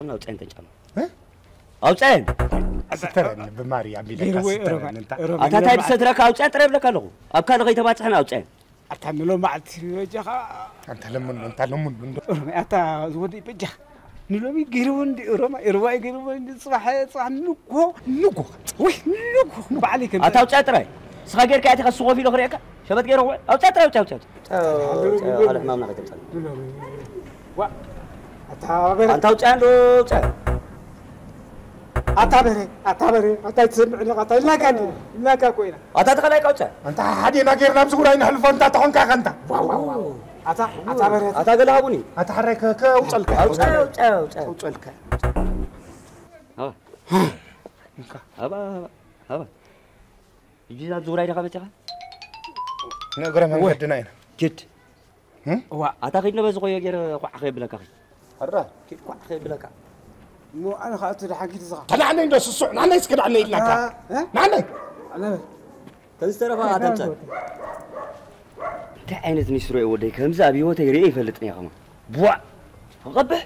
أو تين تجمع أو تين أسترني بماري عم بيلك أسترني أنت أتاتي بسترك أو تين ترى لك له أبكار غير تبعت إحنا أو تين أتعملوا مع التريوجها أنت لمن أتا زودي بجح نلومي جيرون دي روما إرواي جيرون دي صباح نوكو وي نوكو بعليك أتا أو تين ترى صغير كأتي خسوا في الأخرى شبت جيرو أو تين ترى أو تين هذا ما منعك تمثال وا أنت أو تين لو تين أتابري أتا تسمع لك أتا لا كوينا أتا تخليك أو تين أنت هادي ناقير نفسك وراين هالفون تاتحون كأنت واو أتابري أتا قلها بني أتحرك كأوصلك أوصلك هبا يجي زوراي رقبتها نقرأ من قدنا هنا جد وا أعتقد نبى زوجي غير قاعد بلاك أخي هرا قاعد بلاك مو أنا خاطر حكيت صح أنا عندي ندرس السوق أنا يسكت على إيدك أنا تنسترى فاتن تعينت نشري ودي كم زابي وتيري فلتني يا خما بوا غبه